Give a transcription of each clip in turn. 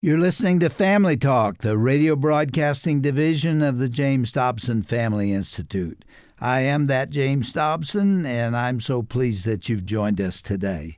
You're listening to Family Talk, the radio broadcasting division of the James Dobson Family Institute. I am that James Dobson, and I'm so pleased that you've joined us today.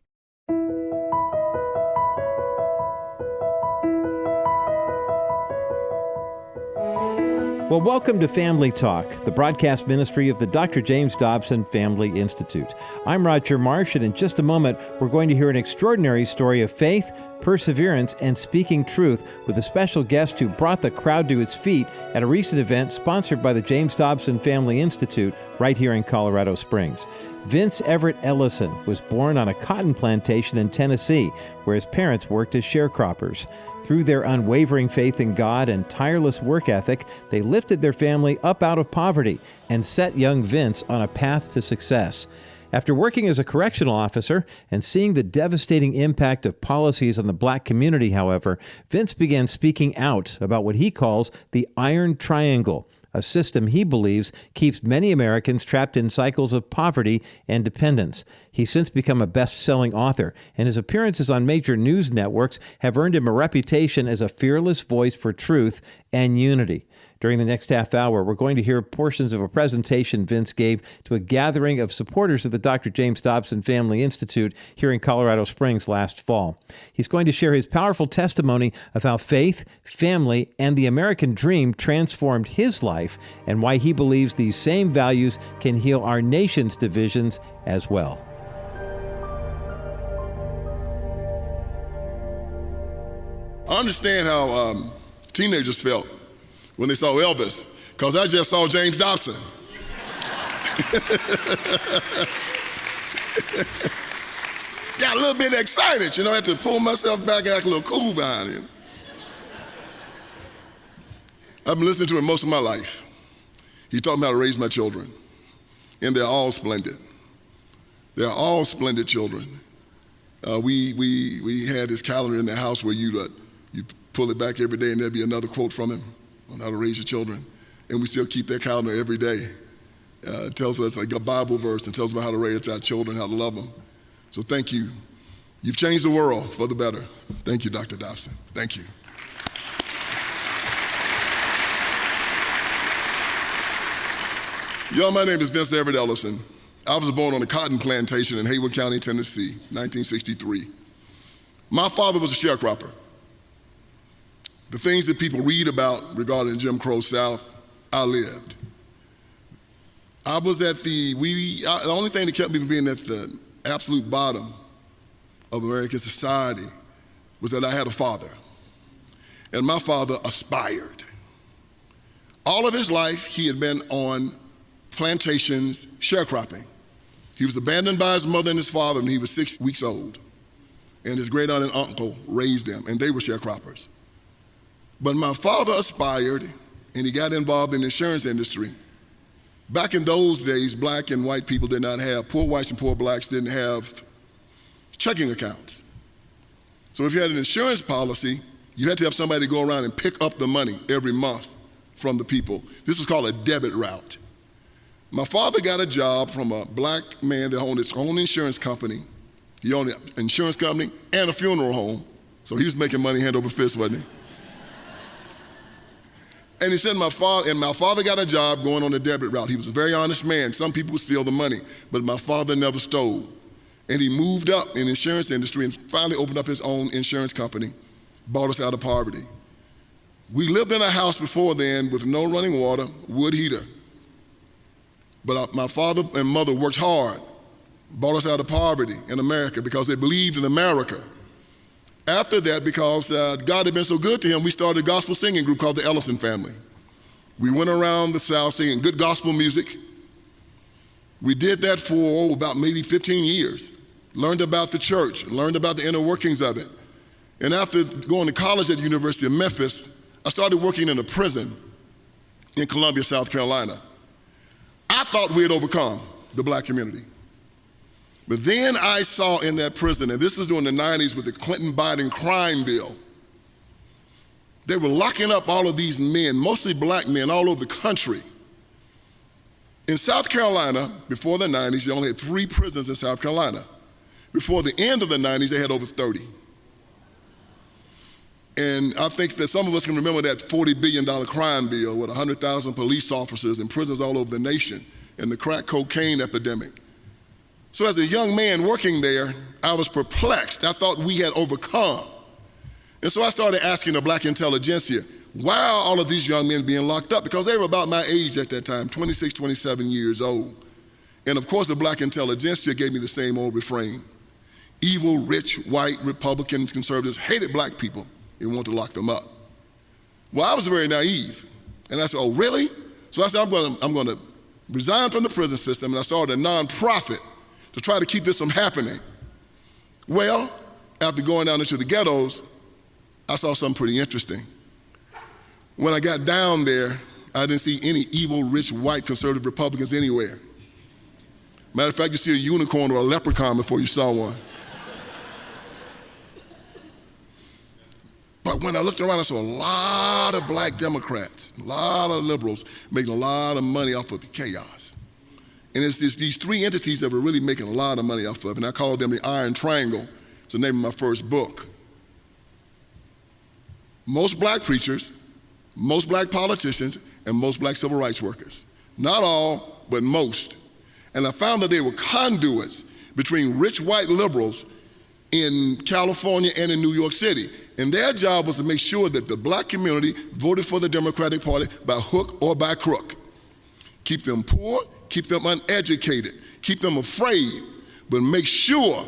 Well, welcome to Family Talk, the broadcast ministry of the Dr. James Dobson Family Institute. I'm Roger Marsh, and in just a moment, we're going to hear an extraordinary story of faith, perseverance, and speaking truth with a special guest who brought the crowd to its feet at a recent event sponsored by the James Dobson Family Institute right here in Colorado Springs. Vince Everett Ellison was born on a cotton plantation in Tennessee, where his parents worked as sharecroppers. Through their unwavering faith in God and tireless work ethic, they lifted their family up out of poverty and set young Vince on a path to success. After working as a correctional officer and seeing the devastating impact of policies on the black community, however, Vince began speaking out about what he calls the Iron Triangle, a system he believes keeps many Americans trapped in cycles of poverty and dependence. He's since become a best-selling author, and his appearances on major news networks have earned him a reputation as a fearless voice for truth and unity. During the next half hour, we're going to hear portions of a presentation Vince gave to a gathering of supporters of the Dr. James Dobson Family Institute here in Colorado Springs last fall. He's going to share his powerful testimony of how faith, family, and the American dream transformed his life and why he believes these same values can heal our nation's divisions as well. I understand how teenagers felt when they saw Elvis, because I just saw James Dobson. Got a little bit excited, I had to pull myself back and act a little cool behind him. I've been listening to him most of my life. He taught me how to raise my children, and they're all splendid. They're all splendid children. We had this calendar in the house where you pull it back every day and there'd be another quote from him on how to raise your children. And we still keep that calendar every day. It tells us like a Bible verse and tells us about how to raise our children, how to love them. So thank you. You've changed the world for the better. Thank you, Dr. Dobson. Thank you. My name is Vince Everett Ellison. I was born on a cotton plantation in Haywood County, Tennessee, 1963. My father was a sharecropper. The things that people read about regarding Jim Crow South, I lived. I was at the only thing that kept me from being at the absolute bottom of American society was that I had a father. And my father aspired. All of his life, he had been on plantations sharecropping. He was abandoned by his mother and his father when he was 6 weeks old. And his great aunt and uncle raised him, and they were sharecroppers. But my father aspired, and he got involved in the insurance industry. Back in those days, black and white people did not have, poor whites and poor blacks didn't have checking accounts. So if you had an insurance policy, you had to have somebody go around and pick up the money every month from the people. This was called a debit route. My father got a job from a black man that owned his own insurance company. He owned an insurance company and a funeral home. So he was making money hand over fist, wasn't he? And he said my father got a job going on the debit route. He was a very honest man. Some people would steal the money, but my father never stole. And he moved up in the insurance industry and finally opened up his own insurance company, bought us out of poverty. We lived in a house before then with no running water, wood heater. But my father and mother worked hard, brought us out of poverty in America because they believed in America. After that, because God had been so good to him, we started a gospel singing group called the Ellison Family. We went around the South singing good gospel music. We did that for about maybe 15 years. Learned about the church, learned about the inner workings of it. And after going to college at the University of Memphis, I started working in a prison in Columbia, South Carolina. I thought we had overcome the black community. But then I saw in that prison, and this was during the 90s with the Clinton-Biden crime bill, they were locking up all of these men, mostly black men, all over the country. In South Carolina, before the 90s, they only had 3 prisons in South Carolina. Before the end of the 90s, they had over 30. And I think that some of us can remember that $40 billion crime bill with 100,000 police officers in prisons all over the nation and the crack cocaine epidemic. So as a young man working there, I was perplexed. I thought we had overcome. And so I started asking the black intelligentsia, why are all of these young men being locked up? Because they were about my age at that time, 26, 27 years old. And of course, the black intelligentsia gave me the same old refrain. Evil, rich, white, Republicans, conservatives hated black people and wanted to lock them up. Well, I was very naive. And I said, oh, really? So I said, I'm going to resign from the prison system, and I started a nonprofit to try to keep this from happening. Well, after going down into the ghettos, I saw something pretty interesting. When I got down there, I didn't see any evil, rich, white, conservative Republicans anywhere. Matter of fact, you see a unicorn or a leprechaun before you saw one. But when I looked around, I saw a lot of black Democrats, a lot of liberals making a lot of money off of the chaos. And it's these three entities that were really making a lot of money off of, and I call them the Iron Triangle. It's the name of my first book. Most black preachers, most black politicians, and most black civil rights workers. Not all, but most. And I found that they were conduits between rich white liberals in California and in New York City. And their job was to make sure that the black community voted for the Democratic Party by hook or by crook. Keep them poor, keep them uneducated, keep them afraid, but make sure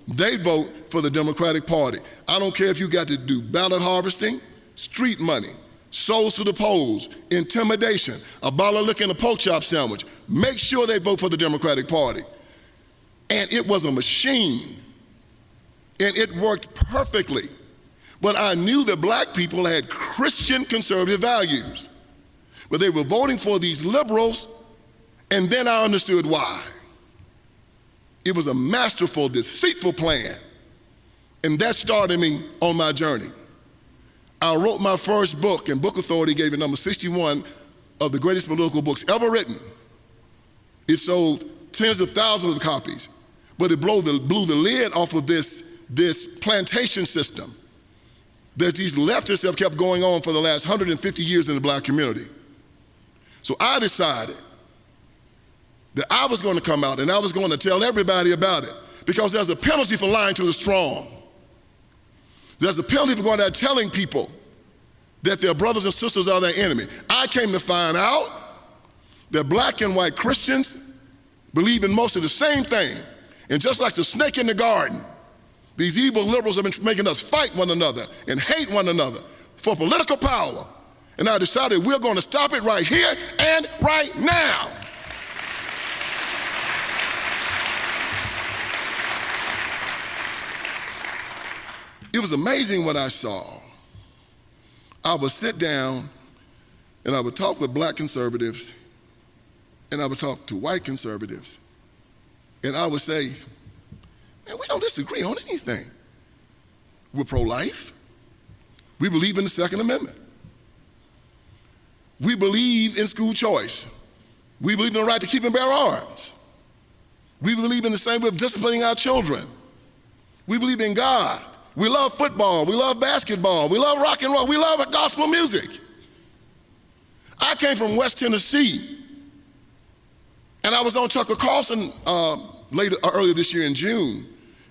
they vote for the Democratic Party. I don't care if you got to do ballot harvesting, street money, souls to the polls, intimidation, a bottle of liquor and a pork chop sandwich. Make sure they vote for the Democratic Party. And it was a machine. And it worked perfectly. But I knew that black people had Christian conservative values. But they were voting for these liberals, and then I understood why. It was a masterful, deceitful plan. And that started me on my journey. I wrote my first book, and Book Authority gave it number 61 of the greatest political books ever written. It sold tens of thousands of copies, but it blew the lid off of this plantation system that these leftists have kept going on for the last 150 years in the black community. So I decided that I was going to come out and I was going to tell everybody about it, because there's a penalty for lying to the strong. There's a penalty for going out telling people that their brothers and sisters are their enemy. I came to find out that black and white Christians believe in most of the same thing. And just like the snake in the garden, these evil liberals have been making us fight one another and hate one another for political power. And I decided we're going to stop it right here and right now. It was amazing what I saw. I would sit down and I would talk with black conservatives and I would talk to white conservatives, and I would say, man, we don't disagree on anything. We're pro-life. We believe in the Second Amendment. We believe in school choice. We believe in the right to keep and bear arms. We believe in the same way of disciplining our children. We believe in God. We love football. We love basketball. We love rock and roll. We love gospel music. I came from West Tennessee, and I was on Tucker Carlson earlier this year in June.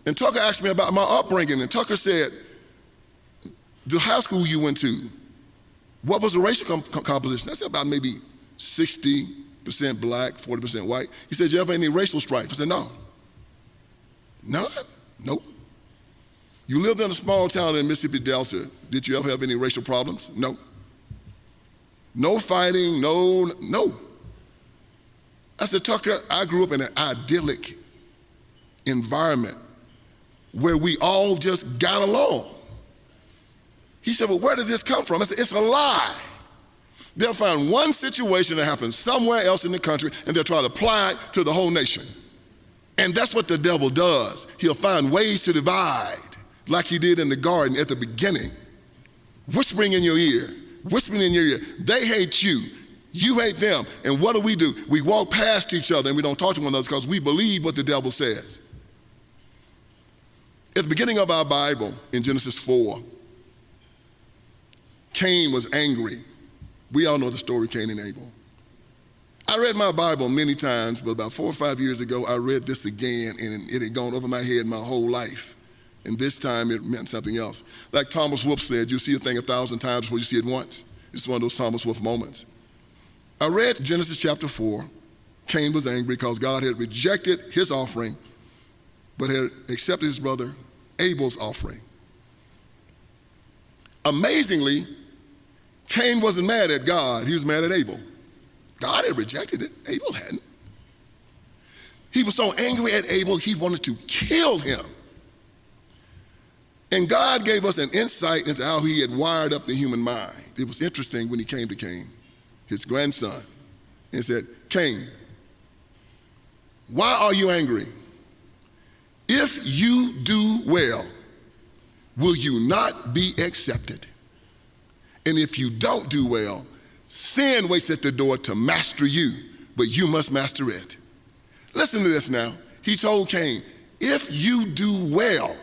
And Tucker asked me about my upbringing, and Tucker said, the high school you went to, what was the racial composition? I said about maybe 60% black, 40% white. He said, you ever had any racial strife? I said, no. None? Nope. You lived in a small town in Mississippi Delta. Did you ever have any racial problems? No. No fighting, no. I said, Tucker, I grew up in an idyllic environment where we all just got along. He said, well, where did this come from? I said, it's a lie. They'll find one situation that happens somewhere else in the country, and they'll try to apply it to the whole nation. And that's what the devil does. He'll find ways to divide, like he did in the garden at the beginning, whispering in your ear, they hate you, you hate them. And what do? We walk past each other and we don't talk to one another because we believe what the devil says. At the beginning of our Bible, in Genesis 4, Cain was angry. We all know the story, Cain and Abel. I read my Bible many times, but about 4 or 5 years ago, I read this again, and it had gone over my head my whole life. And this time, it meant something else. Like Thomas Wolfe said, you see a thing 1,000 times before you see it once. It's one of those Thomas Wolfe moments. I read Genesis chapter 4. Cain was angry because God had rejected his offering, but had accepted his brother Abel's offering. Amazingly, Cain wasn't mad at God, he was mad at Abel. God had rejected it, Abel hadn't. He was so angry at Abel, he wanted to kill him. And God gave us an insight into how he had wired up the human mind. It was interesting when he came to Cain, his grandson, and said, Cain, why are you angry? If you do well, will you not be accepted? And if you don't do well, sin waits at the door to master you, but you must master it. Listen to this now. He told Cain, if you do well,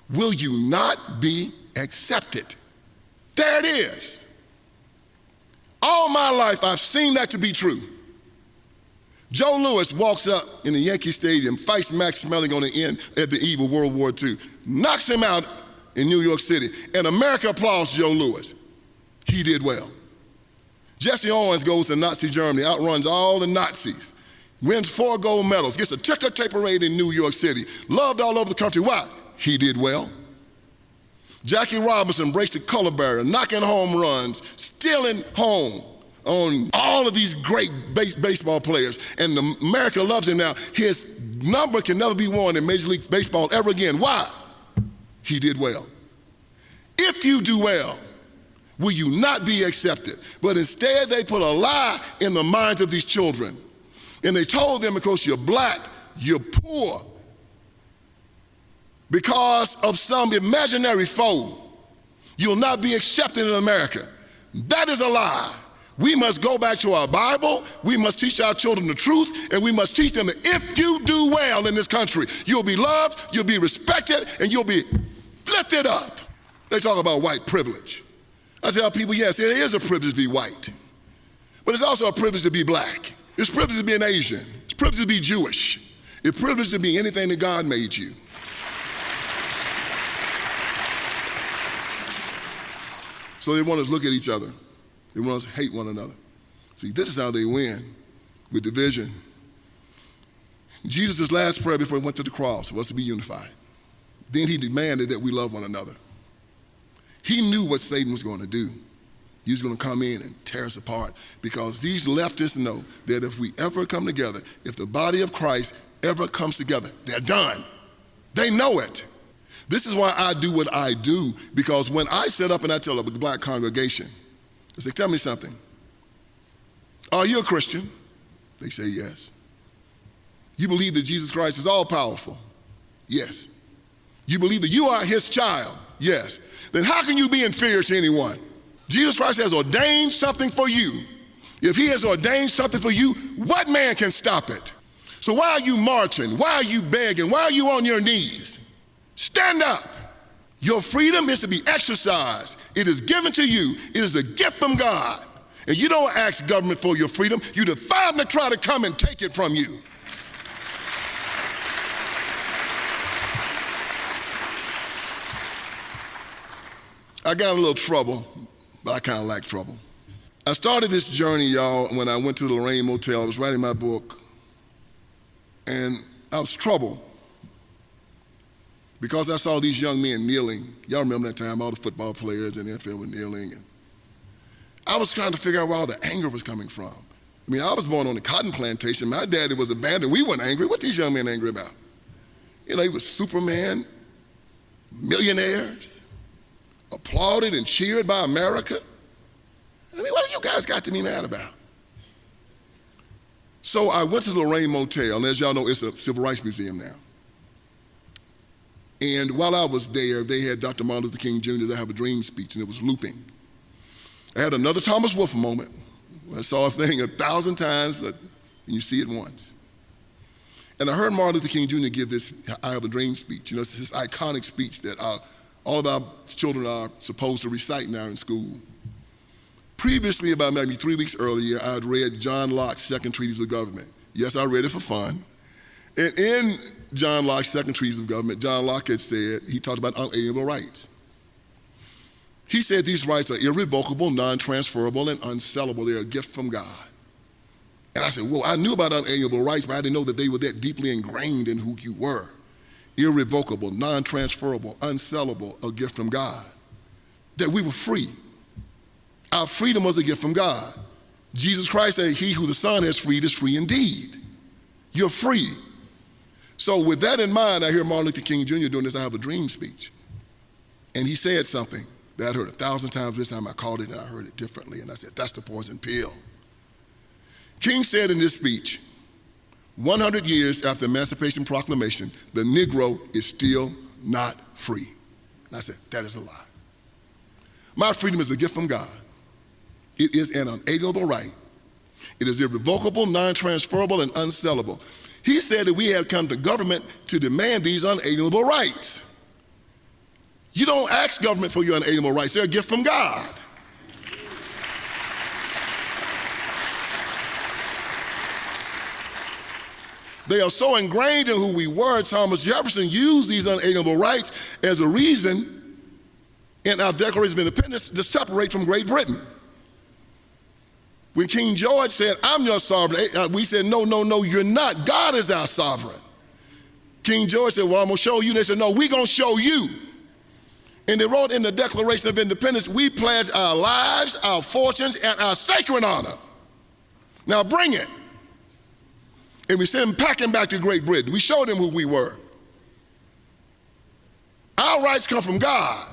will you not be accepted? There it is. All my life, I've seen that to be true. Joe Louis walks up in the Yankee Stadium, fights Max Schmeling on the end at the eve of World War II, knocks him out in New York City, and America applauds Joe Louis. He did well. Jesse Owens goes to Nazi Germany, outruns all the Nazis, wins 4 gold medals, gets a ticker tape parade in New York City, loved all over the country. Why? He did well. Jackie Robinson breaks the color barrier, knocking home runs, stealing home on all of these great baseball players, and America loves him now. His number can never be worn in Major League Baseball ever again. Why? He did well. If you do well, will you not be accepted? But instead, they put a lie in the minds of these children. And they told them because you're black, you're poor. Because of some imaginary foe, you'll not be accepted in America. That is a lie. We must go back to our Bible, we must teach our children the truth, and we must teach them that if you do well in this country, you'll be loved, you'll be respected, and you'll be lifted up. They talk about white privilege. I tell people, yes, it is a privilege to be white, but it's also a privilege to be black. It's a privilege to be an Asian. It's a privilege to be Jewish. It's a privilege to be anything that God made you. So they want us to look at each other. They want us to hate one another. See, this is how they win, with division. Jesus' last prayer before he went to the cross was to be unified. Then he demanded that we love one another. He knew what Satan was going to do. He was going to come in and tear us apart, because these leftists know that if we ever come together, if the body of Christ ever comes together, they're done. They know it. This is why I do what I do, because when I sit up and I tell a black congregation, I say, tell me something. Are you a Christian? They say yes. You believe that Jesus Christ is all powerful? Yes. You believe that you are his child? Yes. Then how can you be inferior to anyone? Jesus Christ has ordained something for you. If he has ordained something for you, what man can stop it? So why are you marching? Why are you begging? Why are you on your knees? Stand up. Your freedom is to be exercised. It is given to you. It is a gift from God. And you don't ask government for your freedom. You defy them to try to come and take it from you. I got a little trouble, but I kind of like trouble. I started this journey, y'all, when I went to the Lorraine Motel. I was writing my book, and I was troubled because I saw these young men kneeling. Y'all remember that time, all the football players in the NFL were kneeling. And I was trying to figure out where all the anger was coming from. I mean, I was born on a cotton plantation. My daddy was abandoned. We weren't angry. What these young men angry about? You know, he was Superman, millionaires, applauded and cheered by America. I mean, what do you guys got to be mad about? So I went to the Lorraine Motel, and as y'all know, it's a civil rights museum now. And while I was there, they had Dr. Martin Luther King Jr. to have a dream speech, and it was looping. I had another Thomas Wolfe moment. I saw a thing 1,000 times, but you see it once. And I heard Martin Luther King Jr. give this I Have a Dream speech. You know, it's this iconic speech that I'll all of our children are supposed to recite now in school. Previously, about maybe 3 weeks earlier, I had read John Locke's Second Treatise of Government. Yes, I read it for fun. And in John Locke's Second Treatise of Government, John Locke had said, he talked about unalienable rights. He said these rights are irrevocable, non-transferable, and unsellable. They're a gift from God. And I said, well, I knew about unalienable rights, but I didn't know that they were that deeply ingrained in who you were. Irrevocable, non-transferable, unsellable, a gift from God. That we were free. Our freedom was a gift from God. Jesus Christ said, he who the Son has freed is free indeed. You're free. So with that in mind, I hear Martin Luther King Jr. doing this I Have a Dream speech. And he said something that I'd heard 1,000 times. This time I called it and I heard it differently. And I said, that's the poison pill. King said in this speech, 100 years after the Emancipation Proclamation, the Negro is still not free. And I said, that is a lie. My freedom is a gift from God. It is an unalienable right. It is irrevocable, non-transferable, and unsellable. He said that we have come to government to demand these unalienable rights. You don't ask government for your unalienable rights. They're a gift from God. They are so ingrained in who we were. Thomas Jefferson used these unalienable rights as a reason in our Declaration of Independence to separate from Great Britain. When King George said, I'm your sovereign, we said, no, you're not. God is our sovereign. King George said, well, I'm going to show you. They said, no, we're going to show you. And they wrote in the Declaration of Independence, we pledge our lives, our fortunes, and our sacred honor. Now bring it. And we sent them packing back to Great Britain. We showed them who we were. Our rights come from God.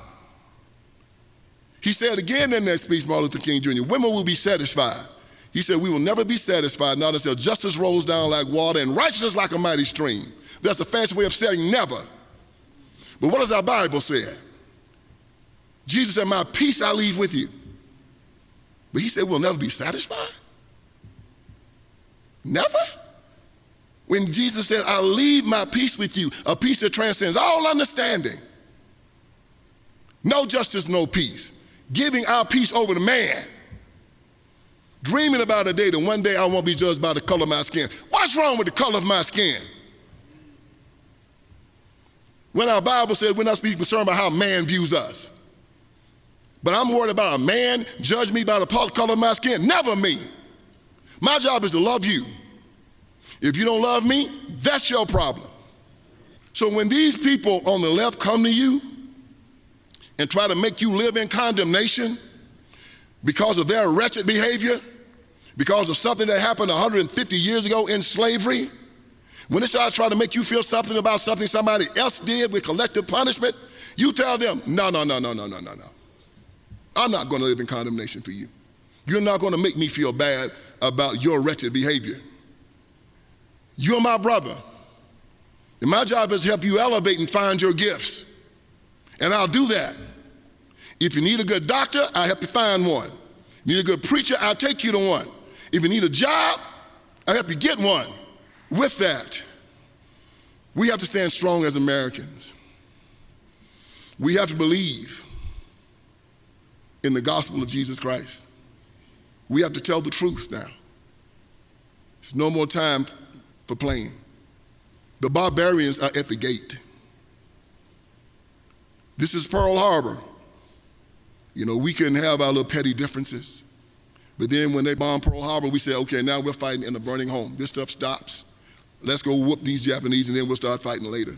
He said again in that speech, Martin Luther King Jr., women will be satisfied. He said, we will never be satisfied, not until justice rolls down like water and righteousness like a mighty stream. That's the fancy way of saying never. But what does our Bible say? Jesus said, my peace I leave with you. But he said, we'll never be satisfied? Never? When Jesus said, I'll leave my peace with you, a peace that transcends all understanding. No justice, no peace. Giving our peace over to man. Dreaming about a day that one day I won't be judged by the color of my skin. What's wrong with the color of my skin? When our Bible says we're not supposed to be concerned about how man views us. But I'm worried about a man judge me by the color of my skin. Never me. My job is to love you. If you don't love me, that's your problem. So when these people on the left come to you and try to make you live in condemnation because of their wretched behavior, because of something that happened 150 years ago in slavery, when they start trying to make you feel something about something somebody else did with collective punishment, you tell them, no. I'm not going to live in condemnation for you. You're not going to make me feel bad about your wretched behavior. You're my brother. And my job is to help you elevate and find your gifts. And I'll do that. If you need a good doctor, I'll help you find one. You need a good preacher, I'll take you to one. If you need a job, I'll help you get one. With that, we have to stand strong as Americans. We have to believe in the gospel of Jesus Christ. We have to tell the truth now. There's no more time for playing. The barbarians are at the gate. This is Pearl Harbor. You know, we can have our little petty differences. But then when they bomb Pearl Harbor, we say, okay, now we're fighting in a burning home. This stuff stops. Let's go whoop these Japanese and then we'll start fighting later.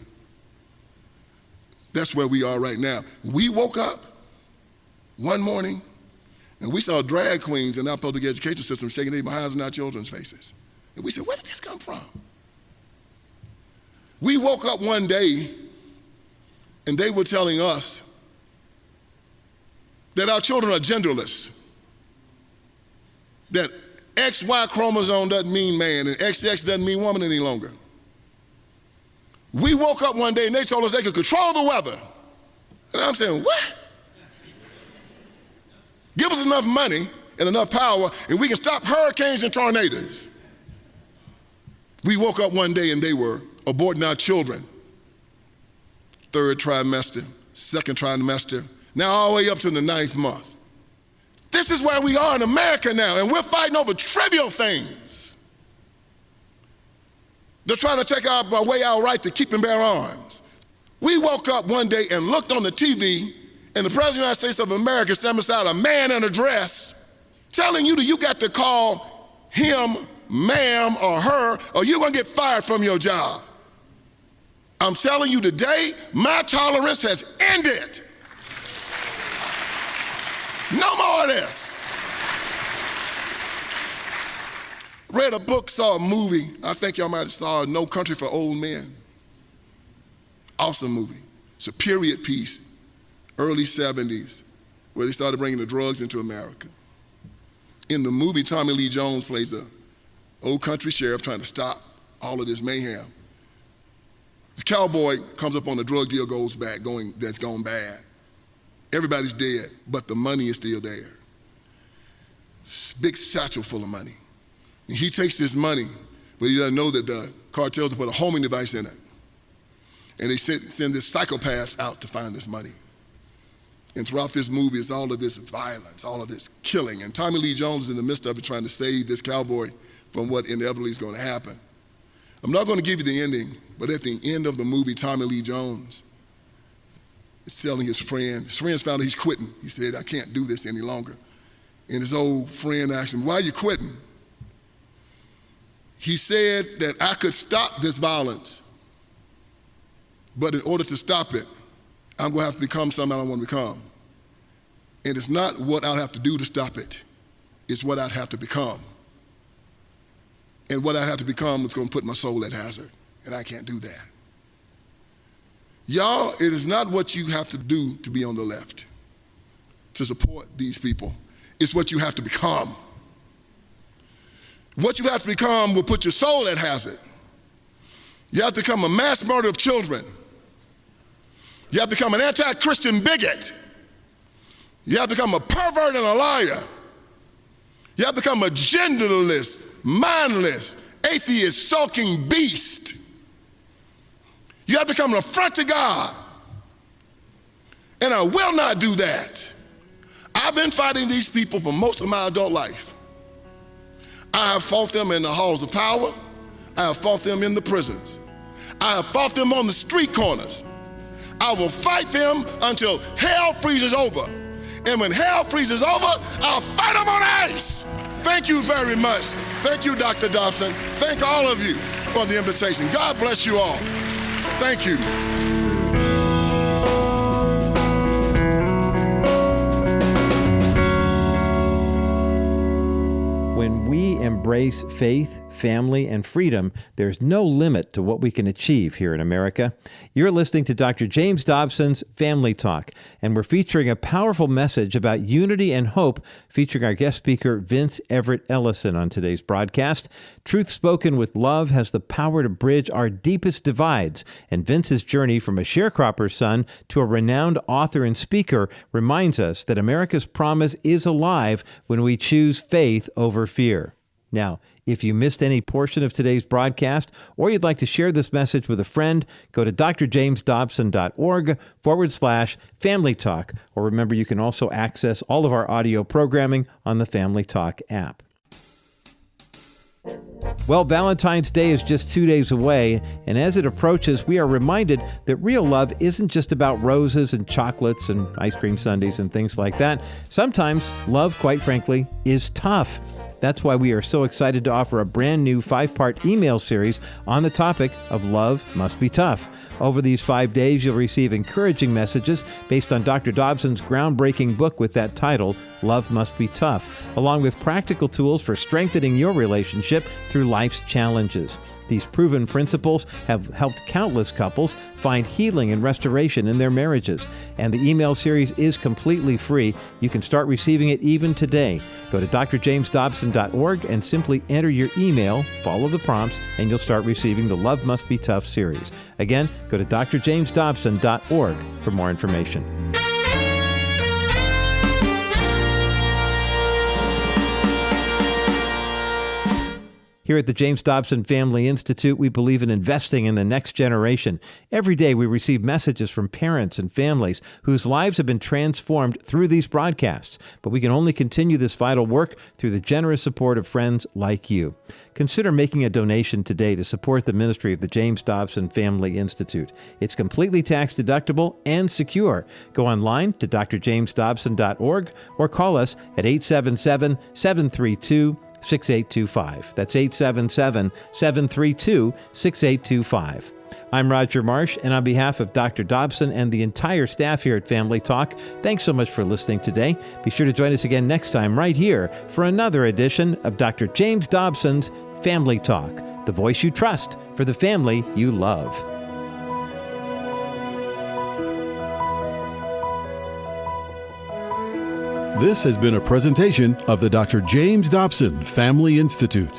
That's where we are right now. We woke up one morning and we saw drag queens in our public education system shaking their behinds in our children's faces. And we said, where did this come from? We woke up one day and they were telling us that our children are genderless, that XY chromosome doesn't mean man and XX doesn't mean woman any longer. We woke up one day and they told us they could control the weather. And I'm saying, what? Give us enough money and enough power and we can stop hurricanes and tornadoes. We woke up one day and they were aborting our children. 3rd trimester, second trimester, now all the way up to the 9th month. This is where we are in America now, and we're fighting over trivial things. They're trying to take away our right to keep and bear arms. We woke up one day and looked on the TV, and the President of the United States of America standing beside a man in a dress telling you that you got to call him ma'am or her, or you're going to get fired from your job. I'm telling you today, my tolerance has ended. No more of this. Read a book, saw a movie. I think y'all might have saw No Country for Old Men. Awesome movie. It's a period piece, early 70s, where they started bringing the drugs into America. In the movie, Tommy Lee Jones plays the old country sheriff trying to stop all of this mayhem. This cowboy comes up on a drug deal, that's gone bad. Everybody's dead, but the money is still there. Big satchel full of money. And he takes this money, but he doesn't know that the cartels have put a homing device in it. And they send this psychopath out to find this money. And throughout this movie, it's all of this violence, all of this killing. And Tommy Lee Jones is in the midst of it trying to save this cowboy from what inevitably is going to happen. I'm not going to give you the ending, but at the end of the movie, Tommy Lee Jones is telling his friends found out he's quitting. He said, I can't do this any longer. And his old friend asked him, why are you quitting? He said that I could stop this violence, but in order to stop it, I'm going to have to become something I don't want to become. And it's not what I'll have to do to stop it. It's what I'd have to become. And what I have to become is going to put my soul at hazard, and I can't do that. Y'all, it is not what you have to do to be on the left, to support these people. It's what you have to become. What you have to become will put your soul at hazard. You have to become a mass murderer of children. You have to become an anti-Christian bigot. You have to become a pervert and a liar. You have to become a genderless, mindless, atheist, sulking beast. You have to become an affront to God. And I will not do that. I've been fighting these people for most of my adult life. I have fought them in the halls of power. I have fought them in the prisons. I have fought them on the street corners. I will fight them until hell freezes over. And when hell freezes over, I'll fight them on ice. Thank you very much. Thank you, Dr. Dobson. Thank all of you for the invitation. God bless you all. Thank you. When we embrace faith, family, and freedom, there's no limit to what we can achieve here in America. You're listening to Dr. James Dobson's Family Talk, and we're featuring a powerful message about unity and hope, featuring our guest speaker, Vince Everett Ellison, on today's broadcast. Truth spoken with love has the power to bridge our deepest divides, and Vince's journey from a sharecropper's son to a renowned author and speaker reminds us that America's promise is alive when we choose faith over fear. Now, if you missed any portion of today's broadcast, or you'd like to share this message with a friend, go to drjamesdobson.org/Family Talk, or remember you can also access all of our audio programming on the Family Talk app. Well, Valentine's Day is just 2 days away, and as it approaches, we are reminded that real love isn't just about roses and chocolates and ice cream sundaes and things like that. Sometimes love, quite frankly, is tough. That's why we are so excited to offer a brand new 5-part email series on the topic of Love Must Be Tough. Over these 5 days, you'll receive encouraging messages based on Dr. Dobson's groundbreaking book with that title, Love Must Be Tough, along with practical tools for strengthening your relationship through life's challenges. These proven principles have helped countless couples find healing and restoration in their marriages. And the email series is completely free. You can start receiving it even today. Go to drjamesdobson.org and simply enter your email, follow the prompts, and you'll start receiving the Love Must Be Tough series. Again, go to drjamesdobson.org for more information. Here at the James Dobson Family Institute, we believe in investing in the next generation. Every day we receive messages from parents and families whose lives have been transformed through these broadcasts, but we can only continue this vital work through the generous support of friends like you. Consider making a donation today to support the ministry of the James Dobson Family Institute. It's completely tax-deductible and secure. Go online to drjamesdobson.org or call us at 877-732-6825. That's 877-732-6825. I'm Roger Marsh, and on behalf of Dr. Dobson and the entire staff here at Family Talk, thanks so much for listening today. Be sure to join us again next time right here for another edition of Dr. James Dobson's Family Talk, the voice you trust for the family you love. This has been a presentation of the Dr. James Dobson Family Institute.